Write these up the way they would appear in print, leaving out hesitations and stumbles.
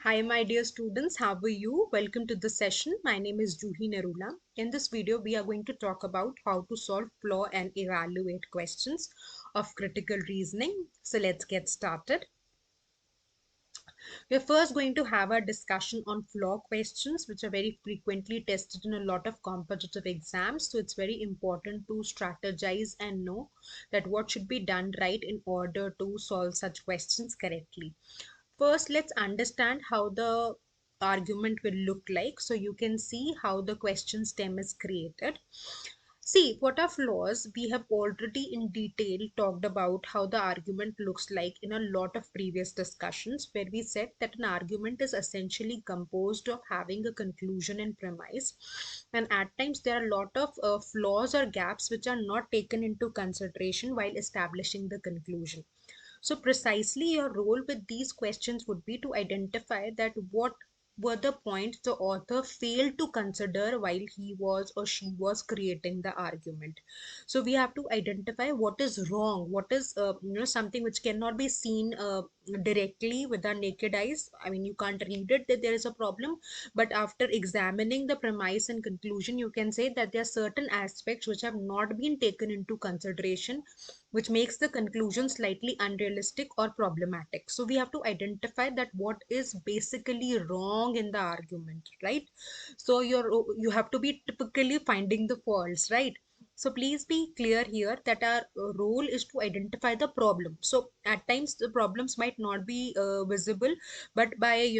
Hi, my dear students. How are you? Welcome to the session. My name is Juhi Nerula. In this video, we are going to talk about how to solve flaw and evaluate questions of critical reasoning. So let's get started. We're first going to have a discussion on flaw questions, which are very frequently tested in a lot of competitive exams. So it's very important to strategize and know that what should be done right in order to solve such questions correctly. First, let's understand how the argument will look like so you can see how the question stem is created. See, what are flaws? We have already in detail talked about how the argument looks like in a lot of previous discussions where we said that an argument is essentially composed of having a conclusion and premise, and at times there are a lot of flaws or gaps which are not taken into consideration while establishing the conclusion. So precisely your role with these questions would be to identify that what were the points the author failed to consider while he was or she was creating the argument. So we have to identify what is wrong, what is something which cannot be seen directly with our naked eyes. I mean, you can't read it that there is a problem, but after examining the premise and conclusion, you can say that there are certain aspects which have not been taken into consideration, which makes the conclusion slightly unrealistic or problematic. So we have to identify that what is basically wrong in the argument, right? So you have to be typically finding the faults, right? So please be clear here that our role is to identify the problem. So at times the problems might not be visible, but by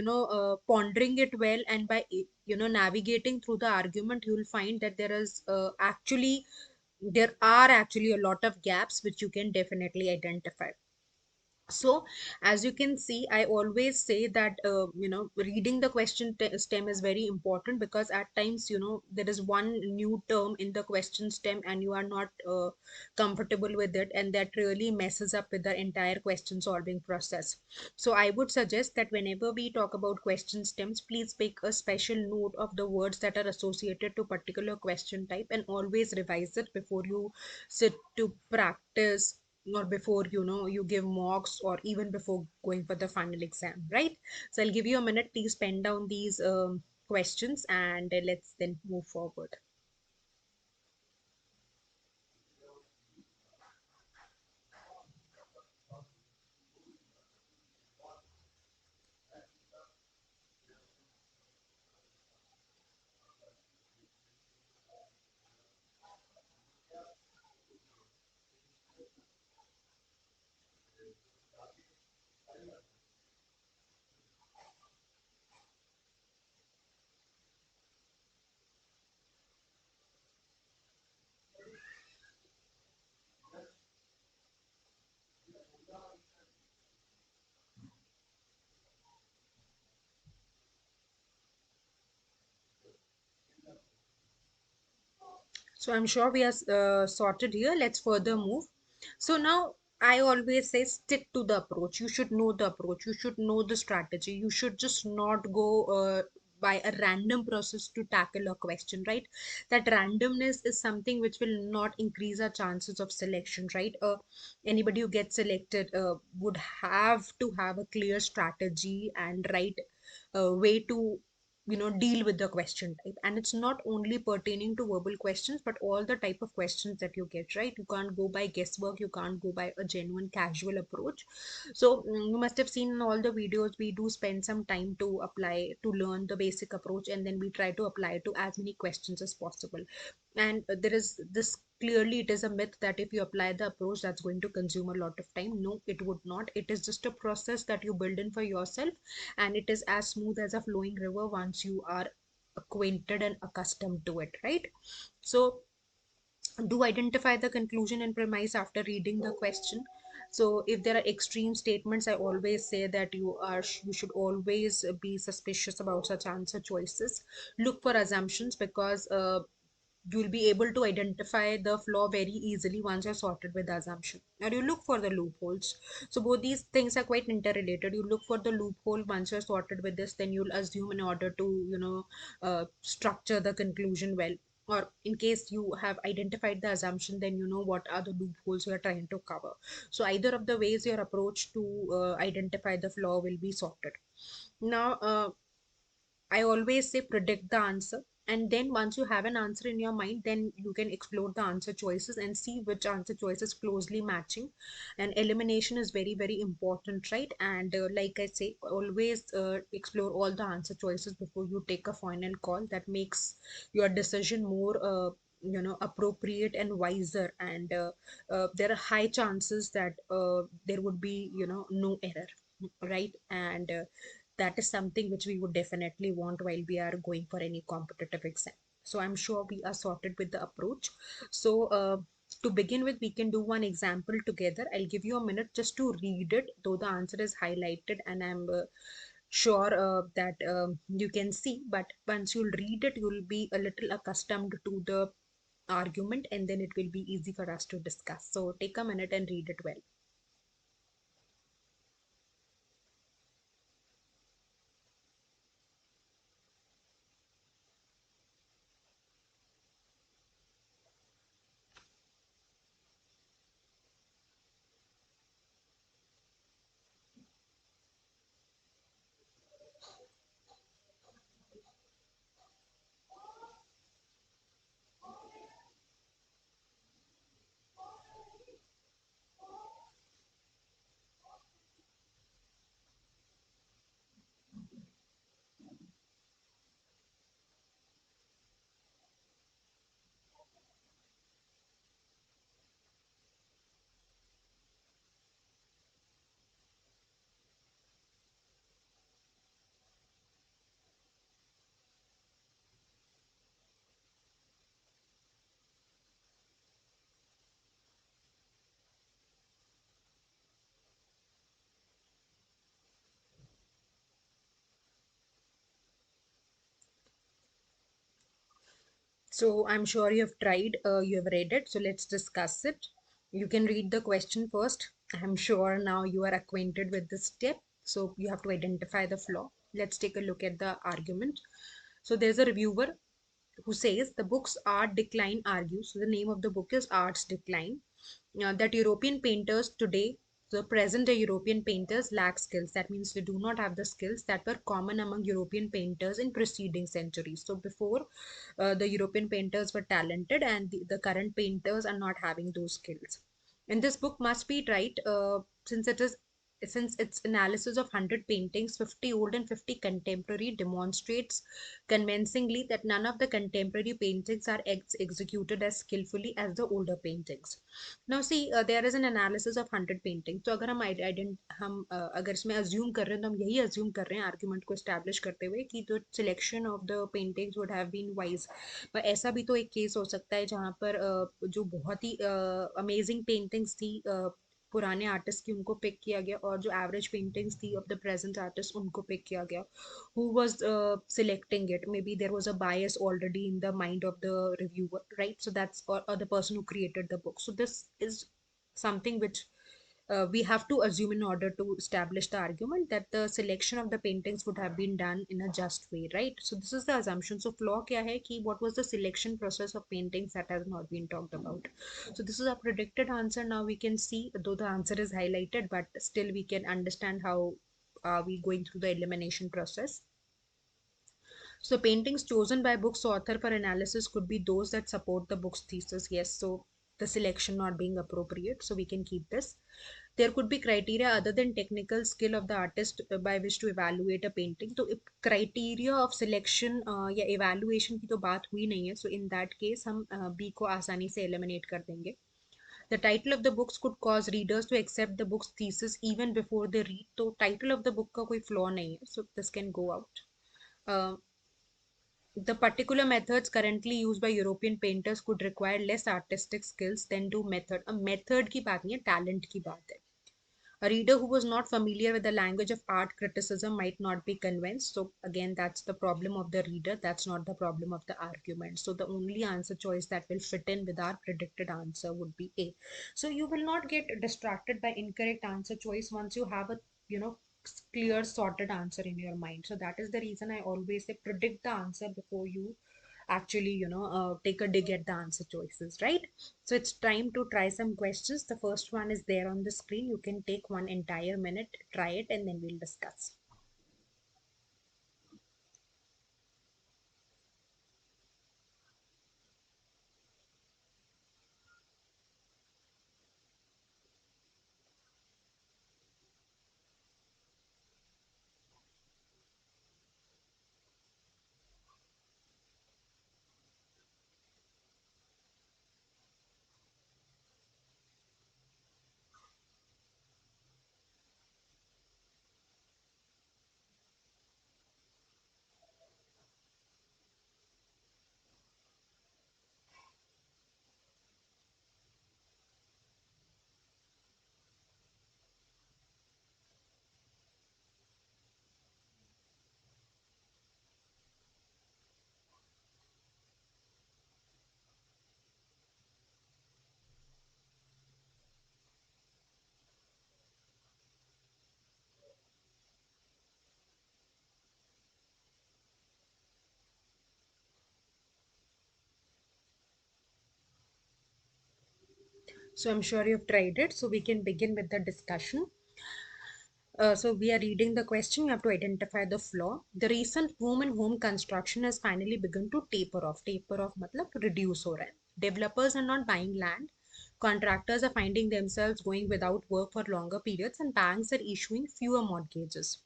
pondering it well and by navigating through the argument, you will find that there are actually a lot of gaps which you can definitely identify. So as you can see, I always say that reading the question stem is very important, because at times there is one new term in the question stem and you are not comfortable with it, and that really messes up with the entire question solving process. So I would suggest that whenever we talk about question stems, please make a special note of the words that are associated to particular question type and always revise it before you sit to practice, or before you give mocks, or even before going for the final exam, right? So I'll give you a minute. Please pen down these questions, and let's then move forward. So I'm sure we are sorted here. Let's further move. So now I always say stick to the approach. You should know the approach. You should know the strategy. You should just not go by a random process to tackle a question, right? That randomness is something which will not increase our chances of selection, right? Anybody who gets selected would have to have a clear strategy and right way to deal with the question type. And it's not only pertaining to verbal questions, but all the type of questions that you get, right? You can't go by guesswork, you can't go by a genuine casual approach. So you must have seen in all the videos, we do spend some time to apply to learn the basic approach, and then we try to apply it to as many questions as possible. And there is this, clearly it is a myth that if you apply the approach, that's going to consume a lot of time. No, it would not. It is just a process that you build in for yourself, and it is as smooth as a flowing river once you are acquainted and accustomed to it, right? So do identify the conclusion and premise after reading the question. So if there are extreme statements, I always say that you should always be suspicious about such answer choices. Look for assumptions, because you'll be able to identify the flaw very easily once you're sorted with the assumption. Now you look for the loopholes. So both these things are quite interrelated. You look for the loophole once you're sorted with this, then you'll assume in order to structure the conclusion well. Or in case you have identified the assumption, then you know what are the loopholes you are trying to cover. So either of the ways your approach to identify the flaw will be sorted. Now, I always say predict the answer. And then once you have an answer in your mind, then you can explore the answer choices and see which answer choice is closely matching. And elimination is very, very important, right? And like I say, always explore all the answer choices before you take a final call. That makes your decision more, appropriate and wiser. And there are high chances that there would be, no error, right? And that is something which we would definitely want while we are going for any competitive exam. So I'm sure we are sorted with the approach. So to begin with, we can do one example together. I'll give you a minute just to read it, though the answer is highlighted, and I'm sure that you can see. But once you'll read it, you'll be a little accustomed to the argument, and then it will be easy for us to discuss. So take a minute and read it well. So I'm sure you have tried, you have read it. So let's discuss it. You can read the question first. I'm sure now you are acquainted with this step. So you have to identify the flaw. Let's take a look at the argument. So there's a reviewer who says the book's art decline argues. So the name of the book is Art's Decline. That European painters today, the present day European painters lack skills. That means they do not have the skills that were common among European painters in preceding centuries. So before, the European painters were talented, and the current painters are not having those skills. And this book must be right, since its analysis of 100 paintings, 50 old and 50 contemporary, demonstrates convincingly that none of the contemporary paintings are executed as skillfully as the older paintings. Now see, there is an analysis of 100 paintings. तो अगर हम अगर इसमें assume कर रहे हैं, तो हम यही assume कर रहे हैं argument को establish करते हुए कि जो selection of the paintings would have been wise. पर ऐसा भी तो एक case हो सकता है जहाँ पर जो बहुत ही amazing paintings थी पुराने आर्टिस्ट की, उनको पिक किया गया, और जो एवरेज पेंटिंग्स थी ऑफ द प्रेजेंट आर्टिस्ट, उनको पिक किया गया. Who was selecting it? Maybe there was a bias already in the mind of the reviewer, right? So that's, or the person who created the book. So this is something which we have to assume in order to establish the argument that the selection of the paintings would have been done in a just way, right? So this is the assumption. So flaw kya hai ki what was the selection process of paintings, that has not been talked about. So this is a predicted answer. Now we can see, though the answer is highlighted, but still we can understand how are we going through the elimination process. So paintings chosen by book's author for analysis could be those that support the book's thesis. Yes, so the selection not being appropriate, so we can keep this. There could be criteria other than technical skill of the artist by which to evaluate a painting. तो criteria of selection या evaluation की तो बात हुई नहीं है. So in that case हम B को आसानी से eliminate कर देंगे. The title of the books could cause readers to accept the book's thesis even before they read. तो title of the book का कोई flaw नहीं है. So this can go out. Uh, the particular methods currently used by European painters could require less artistic skills than do method. A method की बात नहीं है, talent की बात है. A reader who was not familiar with the language of art criticism might not be convinced. So again, that's the problem of the reader. That's not the problem of the argument. So the only answer choice that will fit in with our predicted answer would be A. So you will not get distracted by incorrect answer choice once you have a, you know, clear sorted answer in your mind. So that is the reason I always say predict the answer before you actually, take a dig at the answer choices, right? So it's time to try some questions. The first one is there on the screen. You can take one entire minute, try it, and then we'll discuss. So I'm sure you've tried it. So we can begin with the discussion. So we are reading the question. You have to identify the flaw. The recent home and home construction has finally begun to taper off. Taper off matlab reduce हो रहा है. Developers are not buying land. Contractors are finding themselves going without work for longer periods, and banks are issuing fewer mortgages.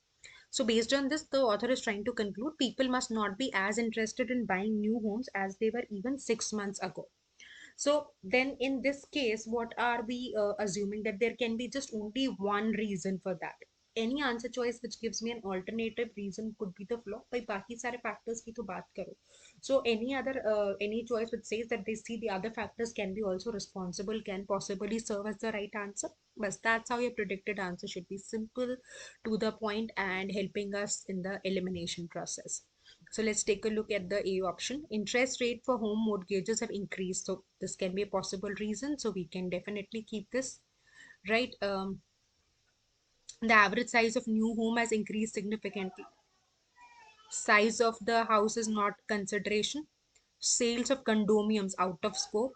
So based on this, the author is trying to conclude people must not be as interested in buying new homes as they were even 6 months ago. So then in this case, what are we assuming that there can be just only one reason for that? Any answer choice which gives me an alternative reason could be the flaw. By बाकी सारे factors की तो बात करो. So any choice which says that they see the other factors can be also responsible, can possibly serve as the right answer. But that's how your predicted answer should be, simple, to the point, and helping us in the elimination process. So let's take a look at the A option. Interest rate for home mortgages have increased. So this can be a possible reason. So we can definitely keep this, right. The average size of new home has increased significantly. Size of the house is not consideration. Sales of condominiums out of scope.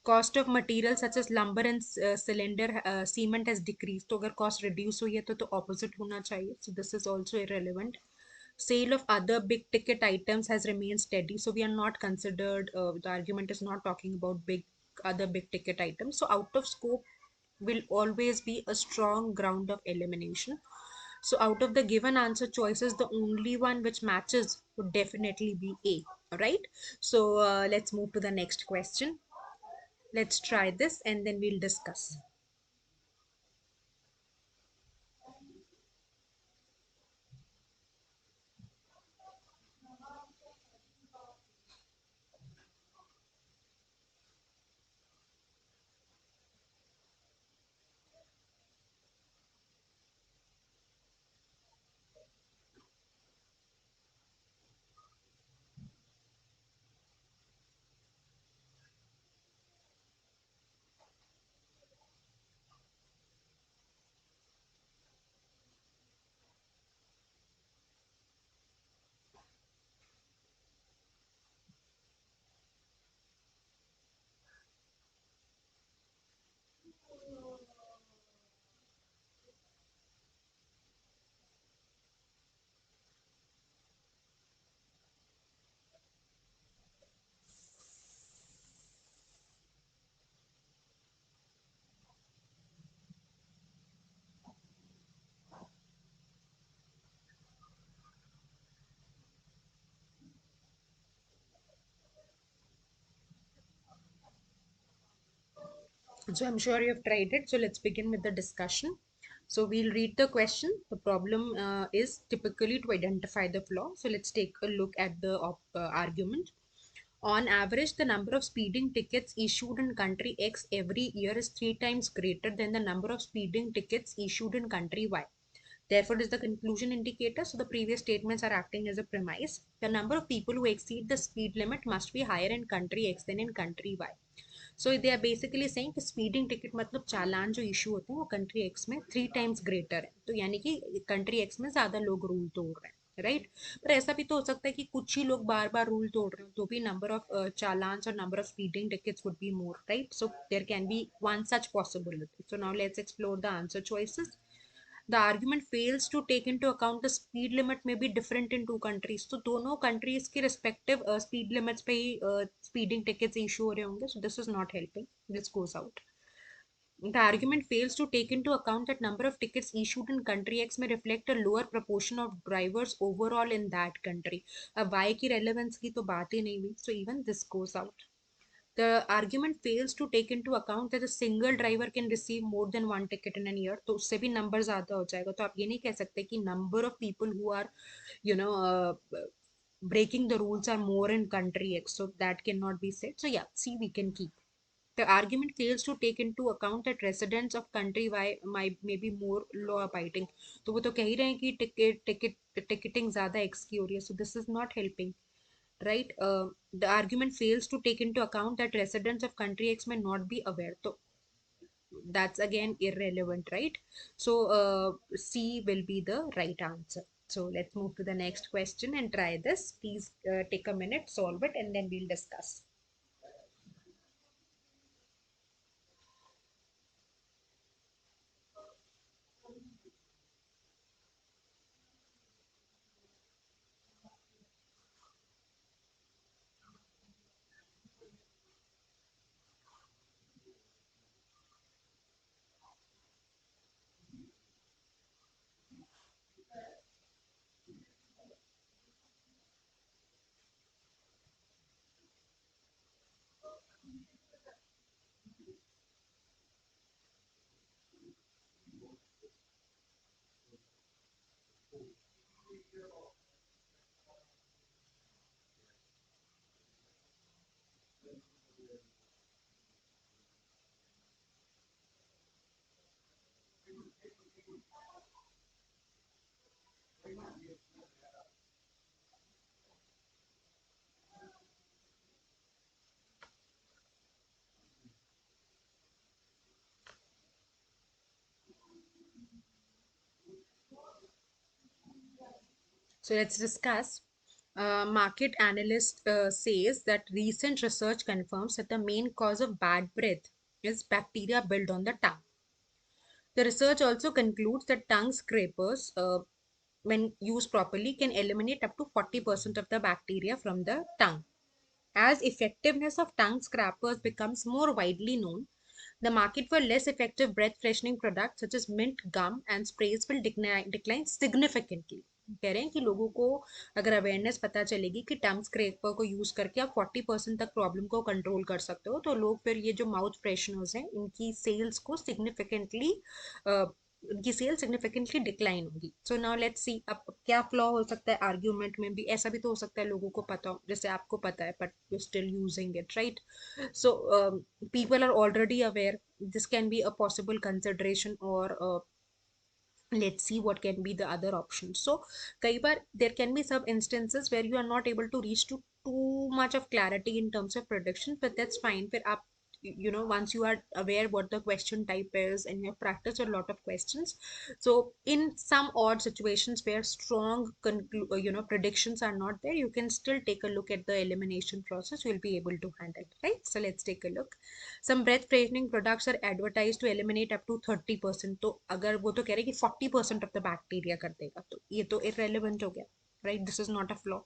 Cost of materials such as lumber and cylinder cement has decreased. तो अगर cost reduce हुई है तो opposite होना चाहिए. So this is also irrelevant. Sale of other big ticket items has remained steady. So we are not considered, the argument is not talking about other big ticket items. So out of scope will always be a strong ground of elimination. So out of the given answer choices, the only one which matches would definitely be A. All right. So let's move to the next question. Let's try this and then we'll discuss. So I'm sure you've tried it. So let's begin with the discussion. So we'll read the question. The problem is typically to identify the flaw. So let's take a look at the argument. On average, the number of speeding tickets issued in country X every year is 3 times greater than the number of speeding tickets issued in country Y. Therefore, it is the conclusion indicator. So the previous statements are acting as a premise. The number of people who exceed the speed limit must be higher in country X than in country Y. So they are basically saying कि speeding ticket मतलब चालान जो issue होते हैं वो country x में 3 times greater है. तो यानी कि कंट्री एक्स में ज्यादा लोग रूल तोड़ रहे हैं, राइट. पर ऐसा भी तो हो सकता है कि कुछ ही लोग बार बार रूल तोड़ रहे हैं तो भी नंबर ऑफ चालान और number of speeding tickets would be more, right. So there can be one such possibility. So now let's explore the answer choices. The argument fails to take into account the speed limit may be different in two countries. तो दोनों countries के respective speed limits पे ही speeding tickets issue हो रहे होंगे. So this is not helping. This goes out. The argument fails to take into account that number of tickets issued in country X may reflect a lower proportion of drivers overall in that country. अब Y की relevance की तो बात ही नहीं हुई. So even this goes out. The argument fails to take into account that a single driver can receive more than one ticket in a year. तो उससे भी number ज़्यादा हो जाएगा. तो आप ये नहीं कह सकते कि number of people who are, you know, breaking the rules are more in country X. So that cannot be said. So yeah, C we can keep. The argument fails to take into account that residents of country Y might may be more law abiding. तो वो तो कह ही रहे हैं कि ticketing ज़्यादा X की हो रही है. So this is not helping, right. The argument fails to take into account that residents of country X may not be aware. So that's again irrelevant, right. So C will be the right answer. So let's move to the next question and try this. Please take a minute, solve it, and then we'll discuss. So let's discuss. Market analyst says that recent research confirms that the main cause of bad breath is bacteria built on the tongue. The research also concludes that tongue scrapers, when used properly, can eliminate up to 40% of the bacteria from the tongue. As effectiveness of tongue scrapers becomes more widely known, the market for less effective breath freshening products such as mint gum and sprays will decline significantly. कह रहे हैं कि लोगों को अगर awareness पता चलेगी कि टंग स्क्रैपर को यूज करके आप 40% तक प्रॉब्लम को कंट्रोल कर सकते हो, तो लोग फिर ये जो माउथ फ्रेशनर्स हैं इनकी सेल्स को सिग्निफिकेंटली उनकी सेल सिग्निफिकेंटली डिक्लाइन होगी. सो नाउ लेट्स सी अब क्या फ्लॉ हो सकता है आर्ग्यूमेंट में भी. ऐसा भी तो हो सकता है लोगों को पता हो, जैसे आपको पता है but you still using it, right? So people are already aware. This can be a possible consideration, or let's see what can be the other options. So kai bar there can be some instances where you are not able to reach to too much of clarity in terms of prediction, but that's fine. But up, once you are aware what the question type is and you have practiced a lot of questions, so in some odd situations where strong predictions are not there, you can still take a look at the elimination process. You'll be able to handle, right? So let's take a look. Some breath freshening products are advertised to eliminate up to 30%. तो अगर वो तो कह रहे हैं कि 40% of the bacteria कर देगा, तो ये तो irrelevant हो गया, right? This is not a flaw.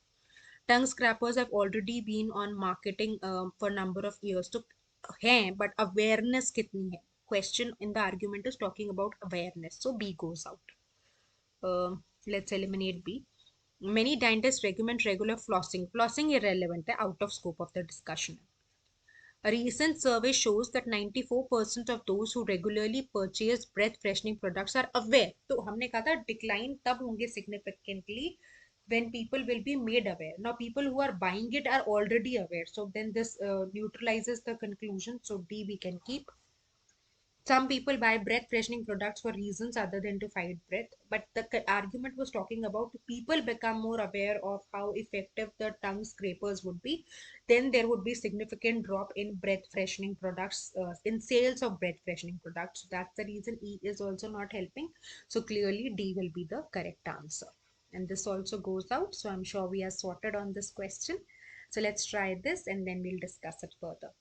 Tongue scrapers have already been on marketing for number of years. तो हैं, but awareness कितनी है? Question in the argument is talking about awareness. So B goes out. Let's eliminate B. Many dentists recommend regular flossing. Flossing irrelevant है, out of scope of the discussion. A recent survey shows that 94% of those who regularly purchase breath freshening products are aware. तो हमने कहा था decline तब होंगे significantly when people will be made aware. Now people who are buying it are already aware. So then this neutralizes the conclusion. So D we can keep. Some people buy breath freshening products for reasons other than to fight breath, but the argument was talking about people become more aware of how effective the tongue scrapers would be, then there would be significant drop in breath freshening products, in sales of breath freshening products. So that's the reason E is also not helping. So clearly D will be the correct answer. And this also goes out. So I'm sure we are sorted on this question. So let's try this and then we'll discuss it further.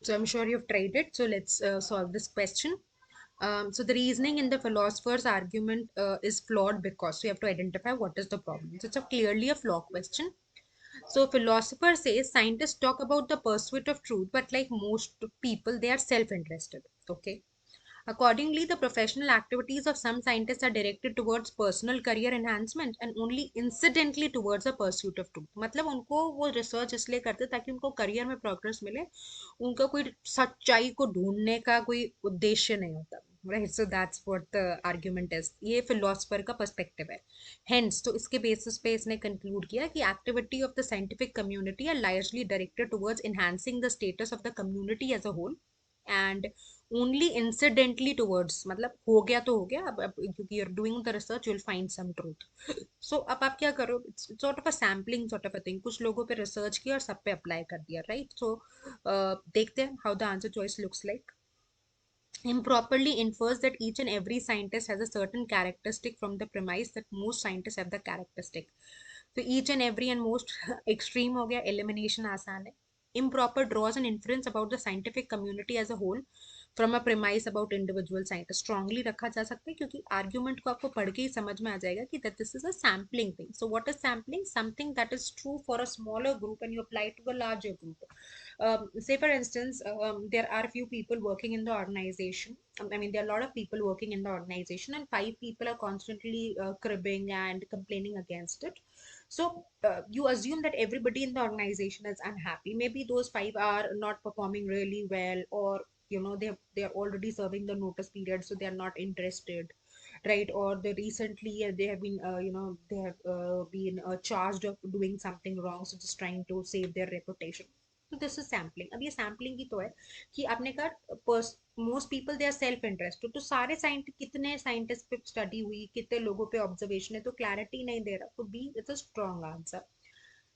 So I'm sure you've tried it. So let's solve this question. So the reasoning in the philosopher's argument is flawed because we have to identify what is the problem. So it's clearly a flaw question. So philosopher says scientists talk about the pursuit of truth, but like most people, they are self-interested. Okay. Accordingly, the professional activities of some scientists are directed towards personal career enhancement and only incidentally towards the pursuit of truth. मतलब उनको वो research इसलिए करते ताकि उनको career में progress मिले, उनका कोई सच्चाई को ढूंढने का कोई उद्देश्य नहीं होता. Right, so that's what the argument is. ये फिलोसफर का पर्सपेक्टिव है. Hence, तो इसके बेसिस पे इसने कंक्लूड किया कि activity of the scientific community are largely directed towards enhancing the status of the community as a whole and only incidentally towards, मतलब हो गया तो हो गया, अब क्योंकि you're doing the research you will find some truth. So अब आप क्या करो, it's sort of a sampling sort of a thing, कुछ लोगों पे रिसर्च किया और सब पे अप्लाई कर दिया. राइट, सो देखते हैं how the answer choice looks like. Improperly infers that each and every scientist has a certain characteristic from the premise that most scientists have the characteristic. So each and every and most extreme हो गया, elimination आसान है. Improper draws an inference about the scientific community as a whole from a premise about individual scientists. Strongly रखा जा सकता है क्योंकि argument को आपको पढ़ के ही समझ में आ जाएगा कि that this is a sampling thing. So what is sampling? Something that is true for a smaller group and you apply it to a larger group. Say for instance, there are a few people working in the organization. I mean, there are a lot of people working in the organization, and five people are constantly cribbing and complaining against it. So you assume that everybody in the organization is unhappy. Maybe those five are not performing really well, or they are already serving the notice period, so they are not interested, right? Or they recently they have been they have been charged of doing something wrong, so just trying to save their reputation. तो this is sampling. अब ये sampling ही तो है कि आपने कहा most people they are self interested, तो सारे साइंटिस्ट, कितने साइंटिस्ट पे स्टडी हुई, कितने लोगों पे ऑब्जर्वेशन है, तो क्लैरिटी नहीं दे रहा. तो B it's a strong answer.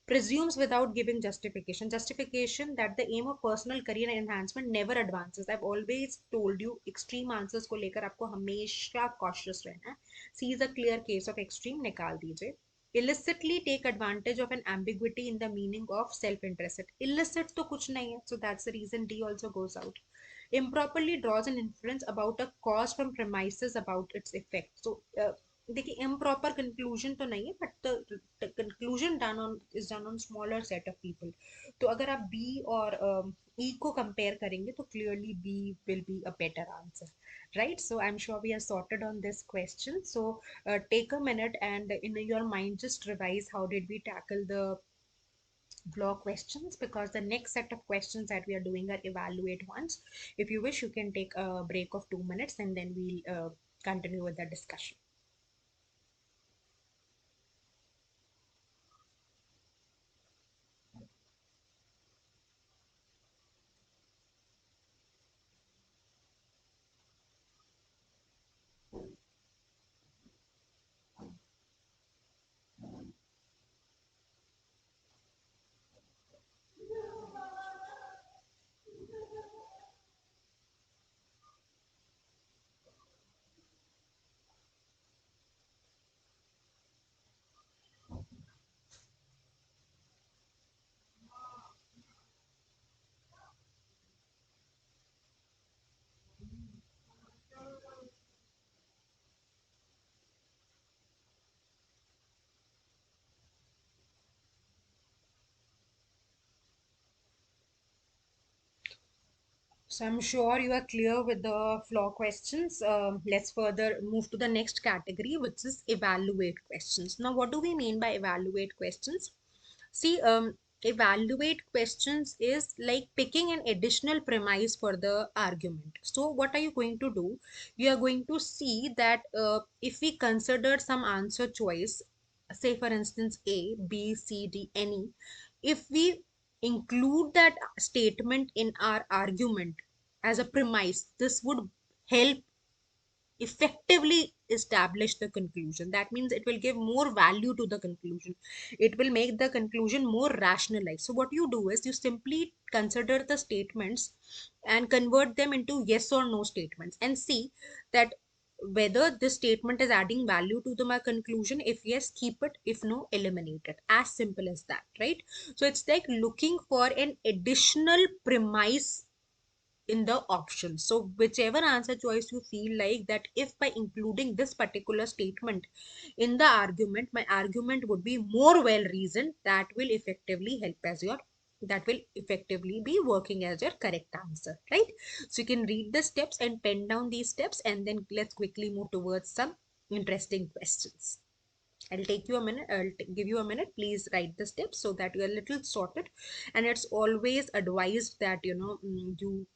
Presumes without giving justification that the aim of personal career enhancement never advances. I've always told you extreme answers को लेकर आपको हमेशा cautious रहना है. C is a clear case of extreme, निकाल दीजिए. Illicitly take advantage of an ambiguity in the meaning of self-interested. Illicit तो कुछ नहीं है, so that's the reason D also goes out. Improperly draws an inference about a cause from premises about its effect. So देखिए, improper conclusion तो नहीं है, but the conclusion done on is done on smaller set of people. तो अगर आप B और E को compare करेंगे तो clearly B will be a better answer, right? So I'm sure we are sorted on this question. So take a minute and in your mind just revise how did we tackle the Flaw questions, because the next set of questions that we are doing are evaluate ones. If you wish, you can take a break of 2 minutes and then we'll continue with the discussion. So I'm sure you are clear with the Flaw questions. Let's further move to the next category, which is evaluate questions. Now, what do we mean by evaluate questions? See, evaluate questions is like picking an additional premise for the argument. So, what are you going to do? You are going to see that if we consider some answer choice, say for instance A, B, C, D, any, if we include that statement in our argument as a premise, this would help effectively establish the conclusion. That means it will give more value to the conclusion, it will make the conclusion more rationalized. So what you do is you simply consider the statements and convert them into yes or no statements and see that whether this statement is adding value to the my conclusion. If yes, keep it. If no, eliminate it. As simple as that, right? So it's like looking for an additional premise in the options. So whichever answer choice you feel like that, if by including this particular statement in the argument, my argument would be more well reasoned, that will effectively help as your that will effectively be working as your correct answer, right? So you can read the steps and pen down these steps, and then let's quickly move towards some interesting questions. I'll take you a minute. Give you a minute. Please write the steps so that you're a little sorted. And it's always advised that you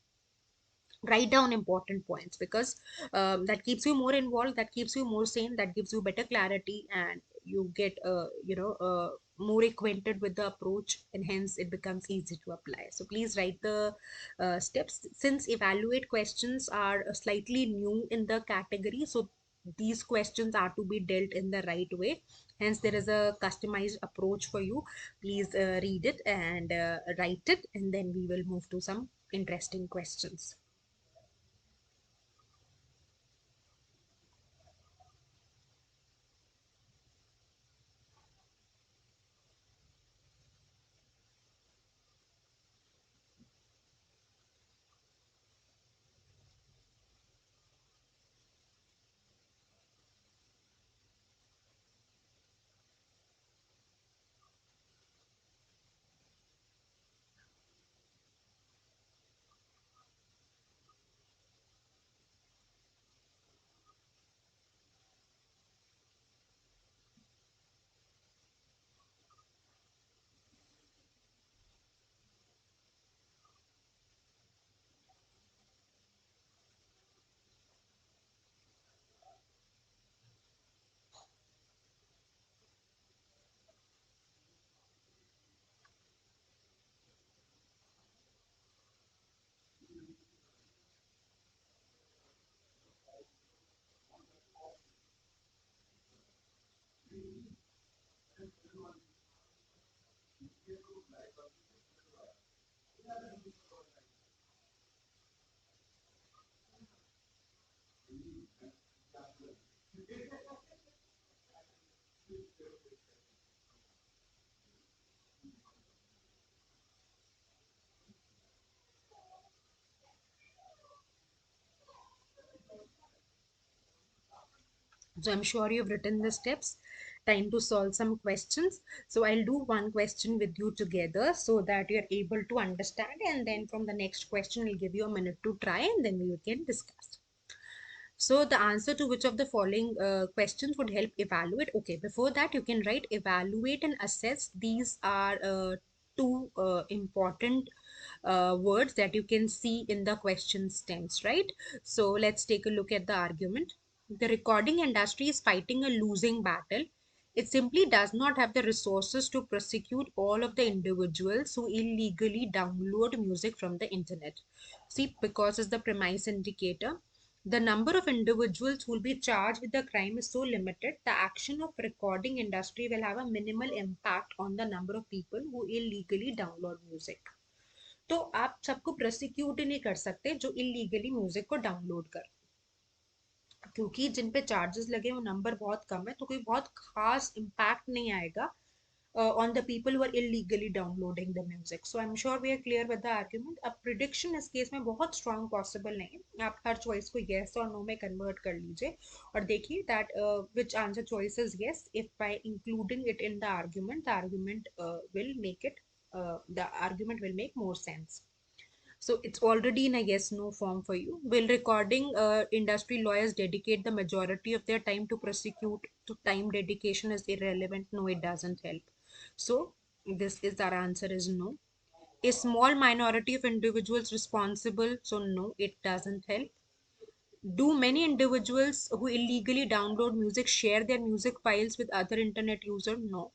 write down important points, because that keeps you more involved, that keeps you more sane, that gives you better clarity, and you get more acquainted with the approach, and hence it becomes easy to apply. So please write the steps. Since evaluate questions are slightly new in the category, so these questions are to be dealt in the right way, hence there is a customized approach for you. Please read it and write it, and then we will move to some interesting questions. So I'm sure you've written the steps. Time to solve some questions. So I'll do one question with you together so that you're able to understand. And then from the next question, I'll give you a minute to try, and then we can discuss. So the answer to which of the following questions would help evaluate? Okay, before that, you can write evaluate and assess. These are two important words that you can see in the question stems, right? So let's take a look at the argument. The recording industry is fighting a losing battle. It simply does not have the resources to prosecute all of the individuals who illegally download music from the internet. See, because is the premise indicator. The number of individuals who will be charged with the crime is so limited, the action of recording industry will have a minimal impact on the number of people who illegally download music. तो आप सबको prosecute ही नहीं कर सकते जो illegally music को download कर, क्योंकि जिन पे चार्जेस लगे वो नंबर बहुत कम है, तो कोई बहुत खास इम्पैक्ट नहीं आएगा on the people who are illegally downloading the music. So I'm sure we are clear with the argument. अब prediction इस केस में बहुत strong possible नहीं है, आप हर choice को yes or no में convert कर लीजिए और देखिए that which answer choice is yes. If by including it in the argument will make it the argument will make more sense. So it's already in a yes no form for you. Will recording industry lawyers dedicate the majority of their time to prosecute? To time dedication is irrelevant. No, it doesn't help. So this is our answer is no. A small minority of individuals responsible? So no, it doesn't help. Do many individuals who illegally download music share their music files with other internet users? No.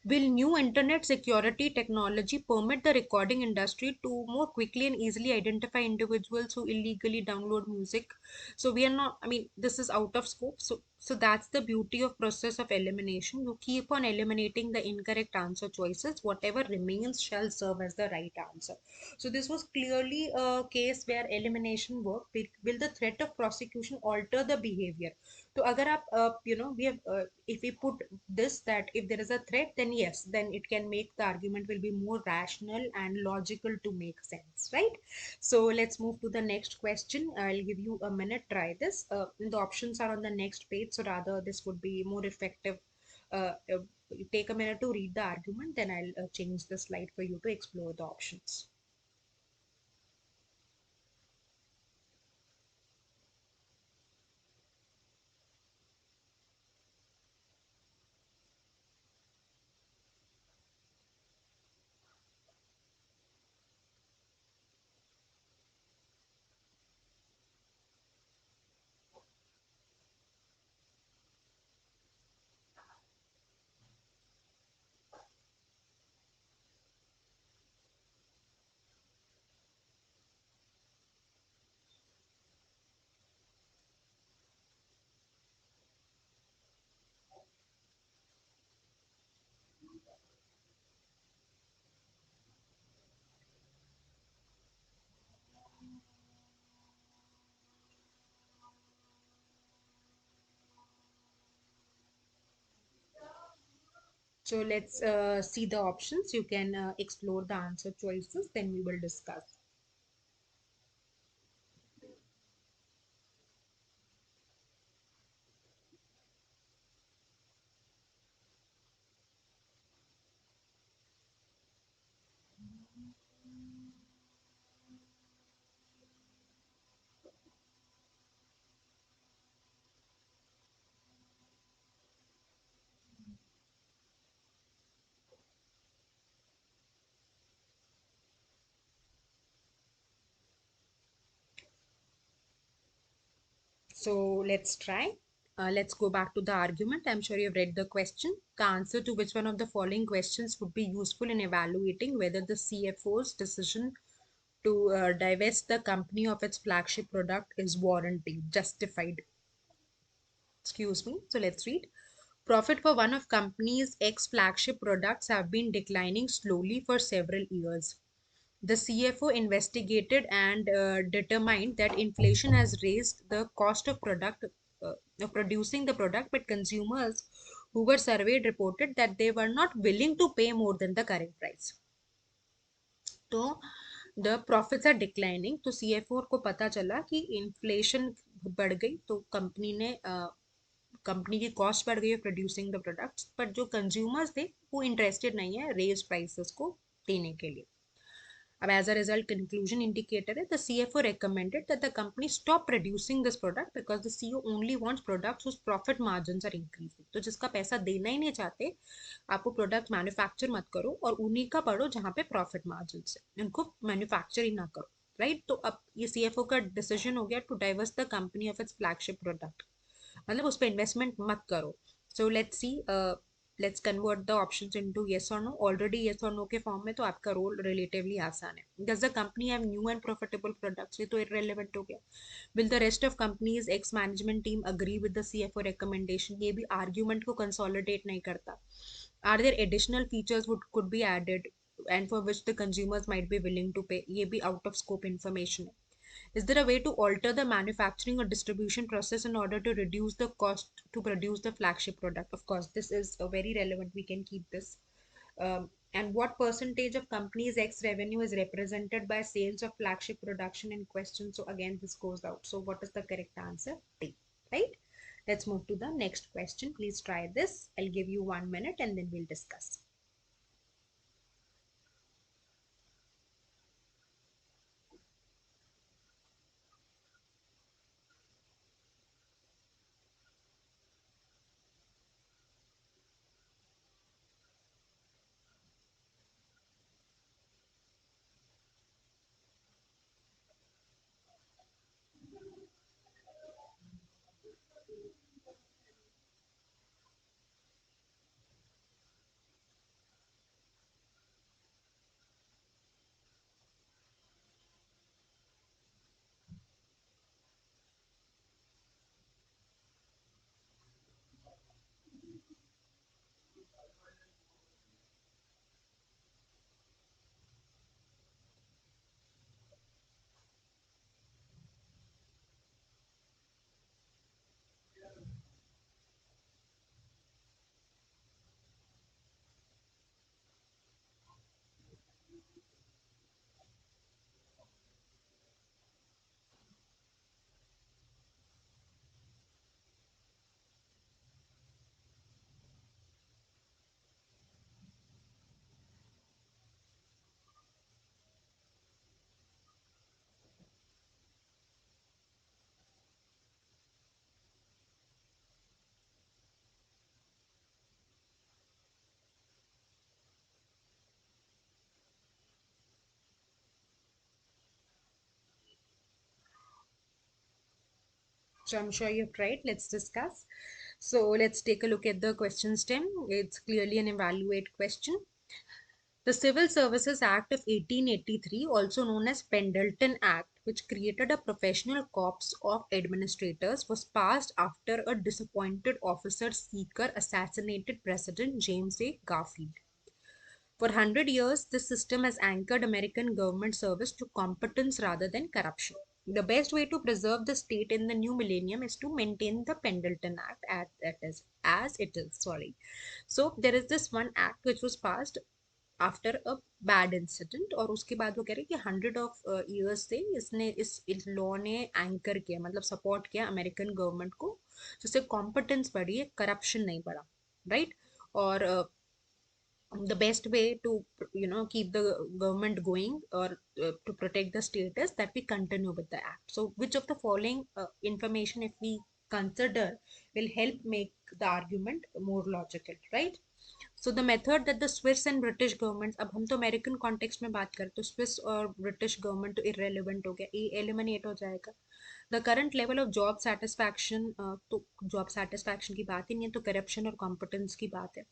Will new internet security technology permit the recording industry to more quickly and easily identify individuals who illegally download music? So we are not, I mean, this is out of scope. So that's the beauty of process of elimination. You keep on eliminating the incorrect answer choices. Whatever remains shall serve as the right answer. So this was clearly a case where elimination worked. Will the threat of prosecution alter the behavior? So अगर आप we have if we put this that if there is a threat, then yes, then it can make the argument will be more rational and logical to make sense, right? So let's move to the next question. I'll give you a minute, try this. The options are on the next page, so rather this would be more effective take a minute to read the argument, then I'll change the slide for you to explore the options. So let's see the options. You can explore the answer choices, then we will discuss. So let's try. Let's go back to the argument. I'm sure you've read the question. The answer to which one of the following questions would be useful in evaluating whether the CFO's decision to divest the company of its flagship product is warranted, justified. Excuse me. So let's read. Profit for one of company's ex flagship products have been declining slowly for several years. The CFO investigated and determined that inflation has raised the cost of producing the product, but consumers who were surveyed reported that they were not willing to pay more than the current price. तो the profits are declining, तो CFO को पता चला कि inflation बढ़ गई, तो company की कॉस्ट बढ़ गई है प्रोड्यूसिंग द प्रोडक्ट्स, बट जो कंज्यूमर्स थे वो इंटरेस्टेड नहीं है रेज प्राइसेस को देने के लिए. अब as a result, conclusion indicator है the CFO recommended that the company stop producing this product because the CEO only wants products whose profit margins are increasing. तो जिसका पैसा देना ही नहीं चाहते, आप वो प्रोडक्ट मैन्युफैक्चर मत करो और उन्हीं का पढ़ो जहाँ पे प्रॉफिट मार्जिन है, उनको मैन्युफैक्चर ही ना करो. राइट, तो अब ये सीएफओ का डिसीजन हो गया टू डाइवर्स the company of its flagship product, मतलब उस पर इन्वेस्टमेंट मत करो. So let's see, let's convert the options into yes और नो. ऑलरेडी येस और नो के फॉर्म में, तो आपका रोल रिलेटिवली आसान है. Does the company have new and profitable products, ये तो इररिलेवेंट हो गया. Will the rest of companies ex management team agree with the CFO recommendation, ये भी आर्ग्यूमेंट को कंसोलिडेट नहीं करता. Are there additional features would could be added and for which the consumers might be willing to pay, ये भी out of scope information है. Is there a way to alter the manufacturing or distribution process in order to reduce the cost to produce the flagship product? Of course, this is a very relevant. We can keep this. And what percentage of companies X revenue is represented by sales of flagship production in question? So again, this goes out. So what is the correct answer? D. Right? Let's move to the next question. Please try this. I'll give you 1 minute and then we'll discuss. So I'm sure you've tried. Let's discuss. So let's take a look at the question stem. It's clearly an evaluate question. The Civil Services Act of 1883, also known as Pendleton Act, which created a professional corps of administrators, was passed after a disappointed officer seeker assassinated President James A. Garfield. For 100 years, this system has anchored American government service to competence rather than corruption. The best way to preserve the state in the new millennium is to maintain the Pendleton Act as it is. Sorry. So there is this one act which was passed after a bad incident और उसके बाद वो कह रहे हैं कि 100 of years से इसने इस लॉ ने एंकर किया मतलब सपोर्ट किया अमेरिकन गवर्नमेंट को जिससे कॉम्पिटेंस बढ़ी है करप्शन नहीं बढ़ा राइट और the best way to keep the government going or to protect the state is that we continue with the act. So which of the following information if we consider will help make the argument more logical, right? So the method that the Swiss and British governments, अब हम तो American context में बात करें तो Swiss और British government तो irrelevant हो गया, ये एलिमिनेट हो जाएगा. The current level of job satisfaction, तो जॉब सेटिस्फैक्शन की बात ही नहीं है, तो करप्शन और कॉम्पिटेंस की बात है.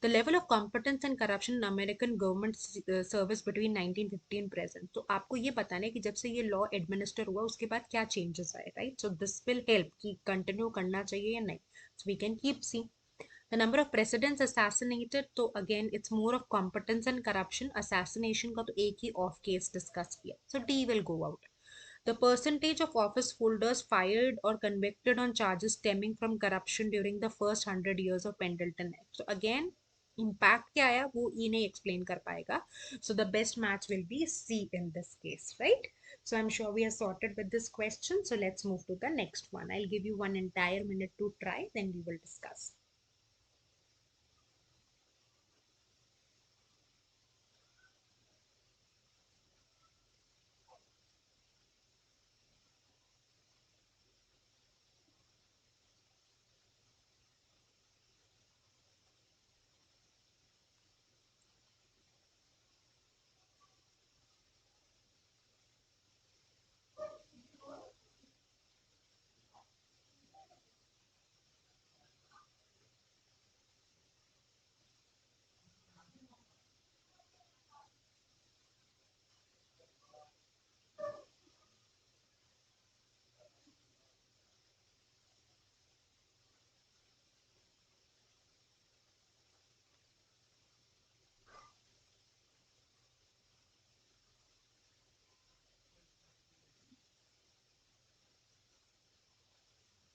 The level of competence and corruption in American government service between 1950 and present. तो आपको ये बताना है कि जब से ये लॉ एडमिनिस्टर हुआ उसके बाद क्या चेंजेस आए, right? So this will help कि कंटिन्यू करना चाहिए या नहीं. So we can keep see the number of presidents assassinated. तो again it's more of competence and corruption. Assassination का तो एक ही off case discuss किया, so D will go out. The percentage of office holders fired or convicted on charges stemming from corruption during the first 100 years of Pendleton Act. So again impact क्या आया वो E नहीं explain कर पाएगा. So the best match will be C in this case, right? So I'm sure we are sorted with this question. So let's move to the next one. I'll give you one entire minute to try, then we will discuss.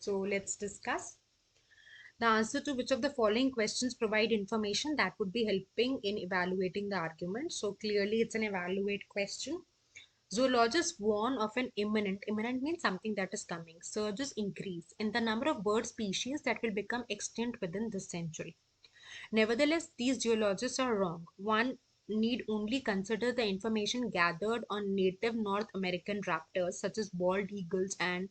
So let's discuss. The answer to which of the following questions provide information that would be helping in evaluating the argument. So clearly it's an evaluate question. Zoologists warn of an imminent means something that is coming, surges increase in the number of bird species that will become extinct within this century. Nevertheless, these geologists are wrong. One need only consider the information gathered on native North American raptors such as bald eagles and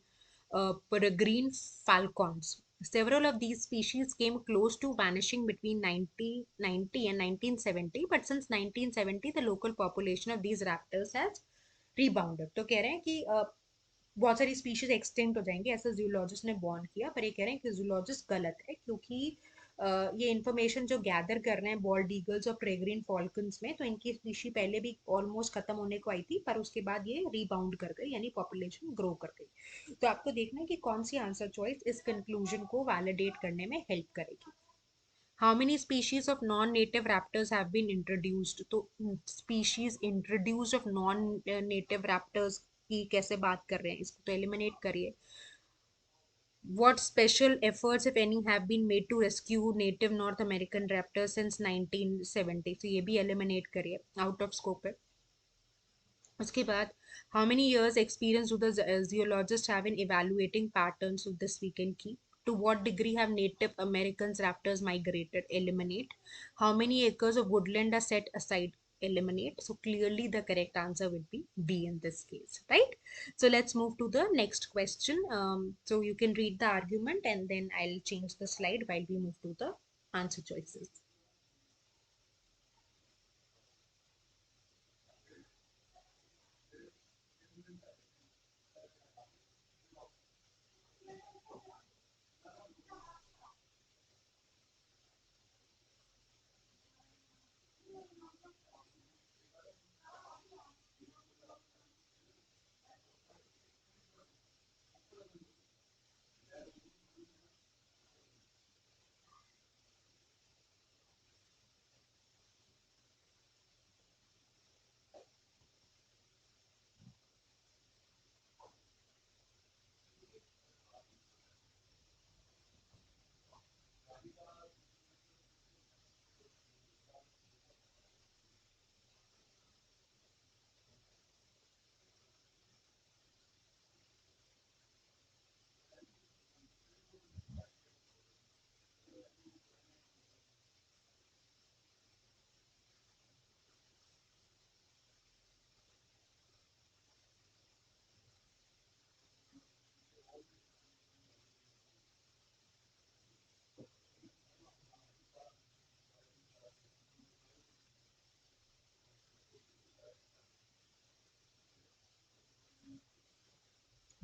peregrine falcons. Several of these species came close to vanishing between 1990 and 1970, but since 1970, the local population of these raptors has rebounded. तो कह रहे हैं कि बहुत सारी species extinct हो जाएंगी ऐसा जूलॉजिस्ट ने बॉर्न किया, पर ये कह रहे हैं कि जूलॉजिस्ट गलत है क्योंकि ये इन्फॉर्मेशन जो गैदर कर रहे हैं बॉल्ड ईगल्स और प्रेग्रीन फॉल्कन्स में, तो इनकी स्पीशी पहले भी ऑलमोस्ट खत्म होने को आई थी पर उसके बाद ये रीबाउंड कर गई यानी पॉपुलेशन ग्रो कर गई. तो आपको देखना है कि कौन सी आंसर चॉइस इस कंक्लूजन को वैलिडेट करने में हेल्प करेगी. How many species of non-native raptors have been introduced? तो species introduced of non-native raptors की कैसे बात कर रहे हैं, इसको तो एलिमिनेट करिए. What special efforts, if any, have been made to rescue native North American raptors since 1970? तो ये भी एलिमिनेट करिए, आउट ऑफ स्कोप है. उसके बाद how many years experience do the zoologists have in evaluating patterns of this we can keep. To what degree have Native Americans raptors migrated? Eliminate. How many acres of woodland are set aside? Eliminate. So clearly the correct answer would be B in this case, right? So let's move to the next question. So you can read the argument and then I'll change the slide while we move to the answer choices.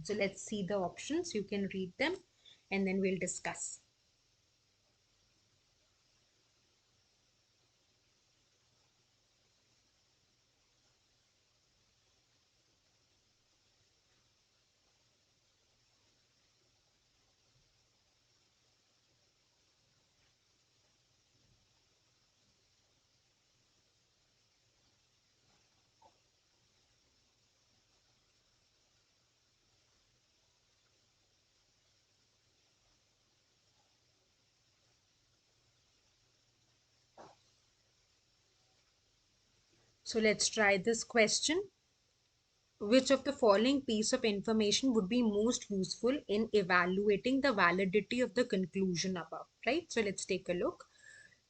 So let's see the options. You can read them and then we'll discuss. So let's try this question. Which of the following piece of information would be most useful in evaluating the validity of the conclusion above? Right? So let's take a look.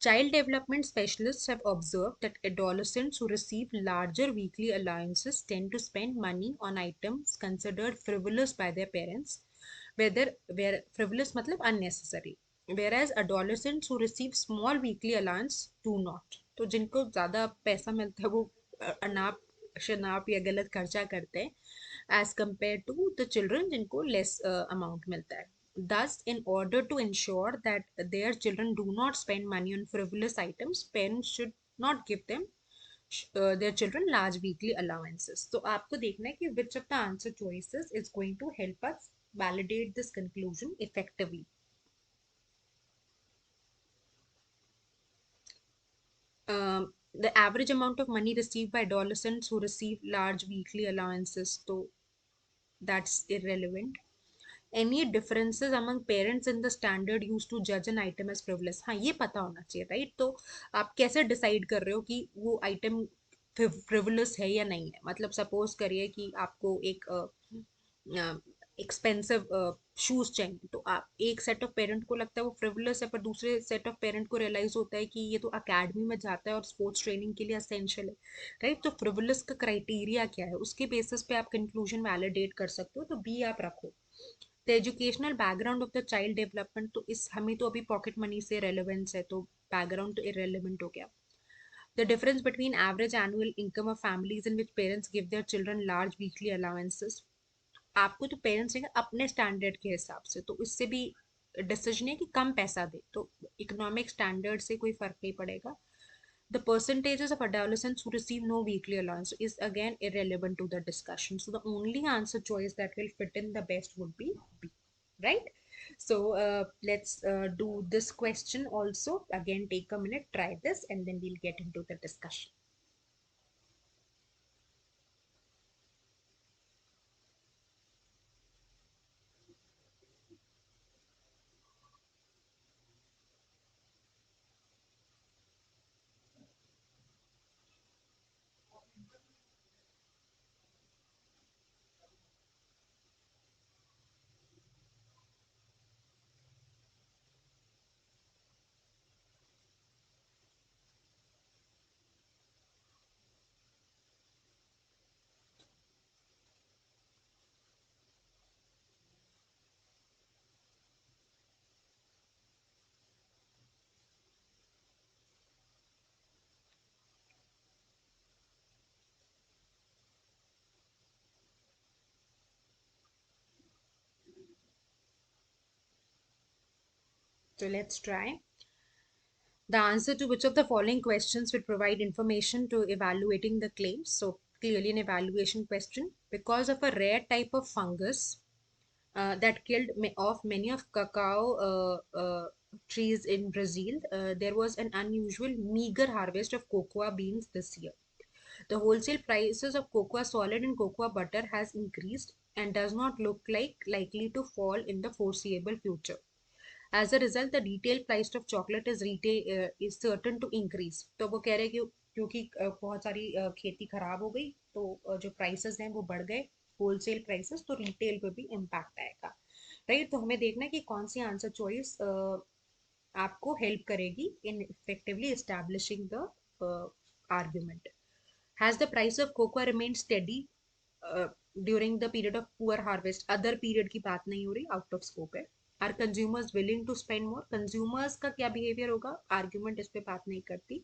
Child development specialists have observed that adolescents who receive larger weekly allowances tend to spend money on items considered frivolous by their parents, where frivolous matlab unnecessary, whereas adolescents who receive small weekly allowance do not. तो जिनको ज़्यादा पैसा मिलता है वो अनाप शनाप या गलत खर्चा करते हैं as compared to the children जिनको less amount मिलता है. Thus, in order to ensure that their children do not spend money on frivolous items, parents should not give them their children large weekly allowances. So आपको देखना है कि which of the answer choices is going to help us validate this conclusion effectively. The average amount of money received by adolescents who receive large weekly allowances, so that's irrelevant. Any differences among parents in the standard used to judge an item as frivolous? हाँ ये पता होना चाहिए right. तो आप कैसे decide कर रहे हो कि वो आइटम फ्रिवलस है या नहीं है? मतलब सपोज करिए कि आपको एक एक्सपेंसिव शूज चाहिए, तो आप एक सेट ऑफ पेरेंट को लगता है वो फ्रिवलस है, पर दूसरे सेट ऑफ पेरेंट को रियलाइज होता है कि ये तो अकेडमी में जाता है और स्पोर्ट्स ट्रेनिंग के लिए असेंशियल है. राइट. तो फ्रिवलस का क्राइटेरिया क्या है, उसके बेसिस पे आप कंक्लूजन वैलिडेट कर सकते हो. तो बी आप रखो. The educational background of the child development, तो इस हमें तो अभी पॉकेट मनी से रेलेवेंस है, तो बैकग्राउंड तो इरेलीवेंट हो गया. The difference between average annual income of families in which parents give their children large weekly allowances. आपको तो पेरेंट्स देंगे अपने स्टैंडर्ड के हिसाब से, तो इससे भी डिसीजन है कि कम पैसा दे, तो इकोनॉमिक स्टैंडर्ड से कोई फर्क नहीं पड़ेगा. The percentages of adolescents who receive no weekly allowance is again irrelevant to the discussion. So the only answer choice that will fit in the best would be B, right? So let's do this question also. Again, take a minute, try this, and then we'll get into the discussion. So let's try. The answer to which of the following questions would provide information to evaluating the claims? So clearly an evaluation question. Because of a rare type of fungus that killed off many of cacao trees in Brazil, there was an unusual meager harvest of cocoa beans this year. The wholesale prices of cocoa solid and cocoa butter has increased and does not look like likely to fall in the foreseeable future. As a result, the retail price of chocolate is certain to increase. तो वो कह रहे हैं कि क्योंकि बहुत सारी खेती खराब हो गई, तो जो प्राइसेस हैं वो बढ़ गए, होलसेल प्राइसेस, तो रिटेल पे भी इम्पैक्ट आएगा. राइट. तो हमें देखना है कि कौन सी आंसर चॉइस आपको हेल्प करेगी in effectively establishing the argument. Has the price of cocoa remained steady during the period of poor harvest? Other period की बात नहीं हो रही, आउट ऑफ स्कोप है. Are consumers willing to spend more? Consumers का क्या behaviour होगा, argument इस पे बात नहीं करती.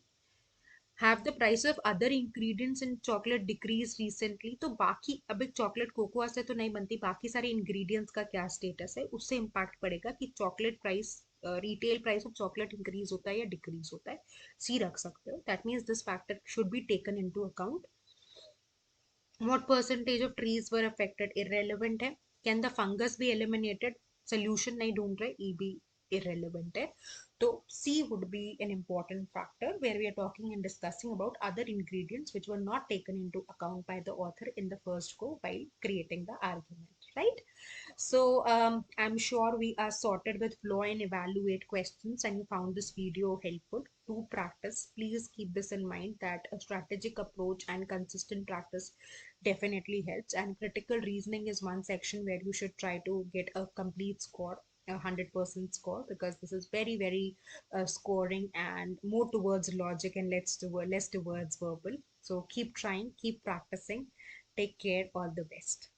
Have the price of other ingredients in chocolate decreased recently? तो बाकी अब एक चॉकलेट कोकोआ से तो नहीं बनती, बाकी सारे इंग्रेडिएंट्स का क्या स्टेटस है, उससे इम्पैक्ट पड़ेगा कि chocolate price, retail price of chocolate increase होता है या डिक्रीज होता है। सी रख सकते हो, that means this factor should be taken into account. What percentage of trees were affected? Irrelevant है। Can the fungus be eliminated? Solution नहीं ढूंढ रहे, E भी irrelevant है। तो C would be an important factor where we are talking and discussing about other ingredients which were not taken into account by the author in the first go while creating the argument, right? So I'm sure we are sorted with flow and evaluate questions and you found this video helpful. To practice, please keep this in mind that a strategic approach and consistent practice definitely helps, and critical reasoning is one section where you should try to get a complete score, 100% score, because this is very very scoring and more towards logic and less towards verbal. So keep trying, keep practicing. Take care, all the best.